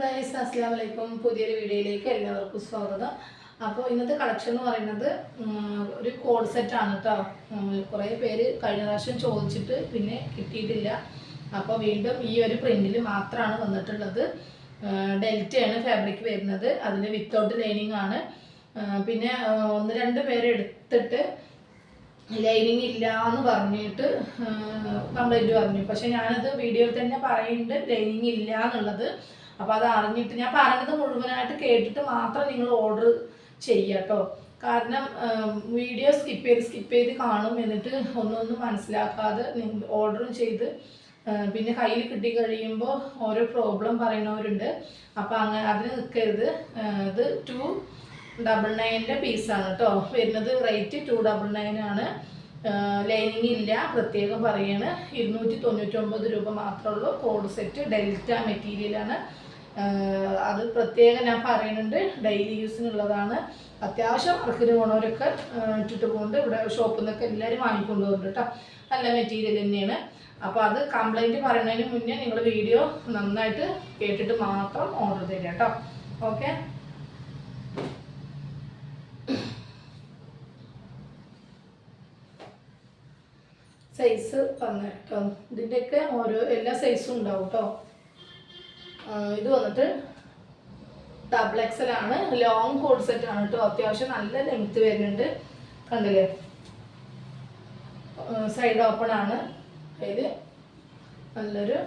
Guys, അസ്സലാമു അലൈക്കും. പുതിയൊരു വീഡിയോയിലേക്ക് എല്ലാവർക്കും സ്വാഗതം. അപ്പോൾ ഇന്നത്തെ കളക്ഷൻ എന്ന് പറയുന്നത് ഒരു കോഡ് സെറ്റാണ് കേട്ടോ. കുറേ പേര് കഴിഞ്ഞ പ്രാവശ്യം ചോദിച്ചിട്ട് പിന്നെ കിട്ടിയിട്ടില്ല. അപ്പോൾ വീണ്ടും ഈ ഒരു പ്രിൻറ്റിൽ മാത്രമാണ് വന്നിട്ടുള്ളത്. ഡെൽറ്റയാണ് ഫാബ്രിക് വരുന്നത്. അതിന് വിത്തൗട്ട് ലൈനിങ് ആണ്. പിന്നെ ഒന്ന് രണ്ട് പേര് എടുത്തിട്ട് ലൈനിങ് ഇല്ല എന്ന് പറഞ്ഞിട്ട് കംപ്ലൈൻറ്റ് പറഞ്ഞു. പക്ഷെ ഞാനത് വീഡിയോയിൽ തന്നെ പറയുന്നുണ്ട് ലൈനിങ് ഇല്ല എന്നുള്ളത്. അപ്പോൾ അത് അറിഞ്ഞിട്ട് ഞാൻ പറഞ്ഞത് മുഴുവനായിട്ട് കേട്ടിട്ട് മാത്രം നിങ്ങൾ ഓർഡർ ചെയ്യുക കേട്ടോ. കാരണം വീഡിയോ സ്കിപ്പ് ചെയ്ത് കാണും, എന്നിട്ട് ഒന്നൊന്നും മനസ്സിലാക്കാതെ ഓർഡറും ചെയ്ത് പിന്നെ കയ്യിൽ കിട്ടി കഴിയുമ്പോൾ ഓരോ പ്രോബ്ലം പറയുന്നവരുണ്ട്. അപ്പോൾ അങ്ങനെ അതിന് നിൽക്കരുത്. ഇത് 299 പീസാണ് കേട്ടോ വരുന്നത്. റേറ്റ് 299 ആണ്. ലൈനിങ് ഇല്ല, പ്രത്യേകം പറയാണ്. 299 രൂപ മാത്രമേ ഉള്ളൂ. കോഡ് സെറ്റ് ഡെൽറ്റ മെറ്റീരിയലാണ്. അത് പ്രത്യേകം ഞാൻ പറയുന്നുണ്ട്, ഡെയിലി യൂസിനുള്ളതാണ്. അത്യാവശ്യം വർക്കിന് പോണവരൊക്കെ ഇട്ടിട്ട് പോകുന്നുണ്ട്. ഇവിടെ ഷോപ്പിൽ നിന്നൊക്കെ എല്ലാവരും വാങ്ങിക്കൊണ്ട് പോകുന്നുണ്ട് കേട്ടോ. നല്ല മെറ്റീരിയൽ തന്നെയാണ്. അപ്പോൾ അത് കംപ്ലൈൻറ്റ് പറയുന്നതിന് മുന്നേ നിങ്ങൾ വീഡിയോ നന്നായിട്ട് കേട്ടിട്ട് മാത്രം ഓർഡർ തരിക കേട്ടോ. ഓക്കെ, സൈസ് പറഞ്ഞു കേട്ടോ. ഇതിൻ്റെയൊക്കെ എല്ലാ സൈസും ഉണ്ടാവും കേട്ടോ. ഇത് വന്നിട്ട് ഡബിൾ എക്സൽ ആണ്. ലോങ് കോഡ് സെറ്റ് ആണ് കേട്ടോ. അത്യാവശ്യം നല്ല ലെങ്ത് വരുന്നുണ്ട്, കണ്ടില്ലേ. സൈഡ് ഓപ്പൺ ആണ്. അതിൽ നല്ലൊരു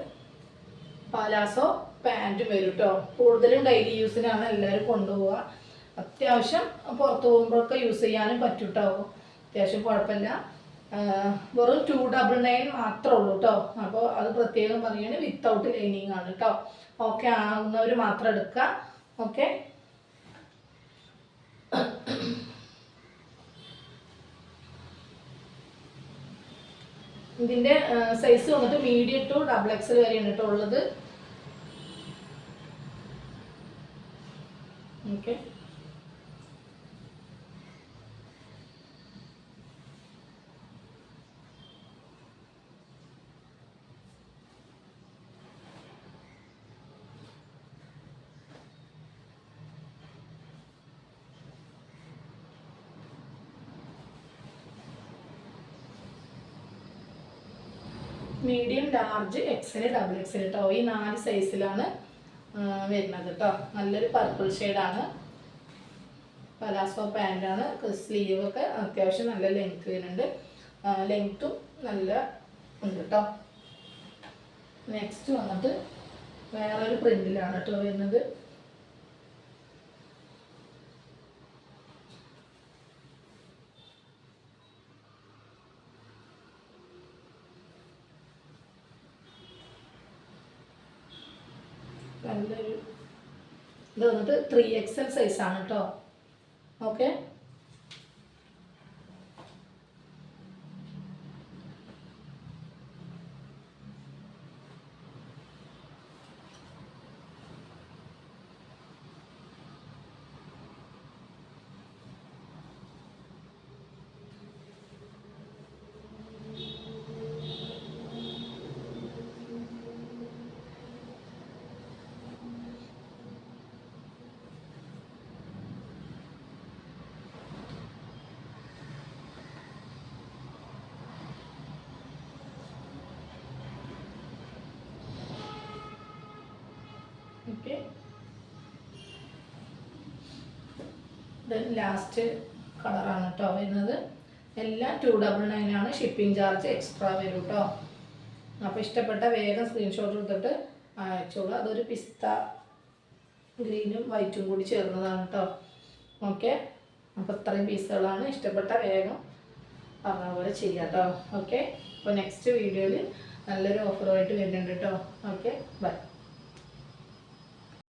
പാലാസോ പാൻറ്റും വരും കേട്ടോ. കൂടുതലും ഡെയിലി യൂസിനാണ് എല്ലാവരും കൊണ്ടുപോവുക. അത്യാവശ്യം പുറത്ത് പോകുമ്പോഴൊക്കെ യൂസ് ചെയ്യാനും പറ്റും കേട്ടോ. അത്യാവശ്യം കുഴപ്പമില്ല. വെറും 299 മാത്രമേ ഉള്ളൂ കേട്ടോ. അപ്പോൾ അത് പ്രത്യേകം പറയുകയാണ്, വിത്തൗട്ട് ലൈനിങ് ആണ് കേട്ടോ. ഓക്കെ ആകുന്നവർ മാത്രം എടുക്കുക. ഓക്കെ, ഇതിൻ്റെ സൈസ് വന്നിട്ട് മീഡിയം ടു ഡബിൾ എക്സൽ വരെയാണ് കേട്ടോ ഉള്ളത്. Okay, medium, large, XL, double XL കേട്ടോ. ഈ 4 സൈസിലാണ് വരുന്നത് കേട്ടോ. നല്ലൊരു പർപ്പിൾ ഷെയ്ഡാണ്. പലാസോ പാൻറ്റാണ്. സ്ലീവൊക്കെ അത്യാവശ്യം നല്ല ലെങ്ത് വരുന്നുണ്ട്. ലെങ്ത്തും നല്ല ഉണ്ട് കേട്ടോ. നെക്സ്റ്റ് വന്നിട്ട് വേറൊരു പ്രിൻറ്റിലാണ് കേട്ടോ വരുന്നത്. നല്ലൊരു ഇത് വന്നിട്ട് 3XL സൈസാണ് കേട്ടോ. Okay, okay. ലാസ്റ്റ് കളറാണ് കേട്ടോ വരുന്നത്. എല്ലാം 299 ആണ്. ഷിപ്പിംഗ് ചാർജ് എക്സ്ട്രാ വരും കേട്ടോ. അപ്പോൾ ഇഷ്ടപ്പെട്ട വേഗം സ്ക്രീൻഷോട്ട് എടുത്തിട്ട് അയച്ചോളൂ. അതൊരു പിസ്ത ഗ്രീനും വൈറ്റും കൂടി ചേർന്നതാണ് കേട്ടോ. ഓക്കെ, അപ്പോൾ ഇത്രയും പീസുകളാണ്. ഇഷ്ടപ്പെട്ട വേഗം പറഞ്ഞ പോലെ ചെയ്യാം കേട്ടോ. ഓക്കെ, അപ്പോൾ നെക്സ്റ്റ് വീഡിയോയിൽ നല്ലൊരു ഓഫറുമായിട്ട് വരുന്നുണ്ട് കേട്ടോ. Okay, by.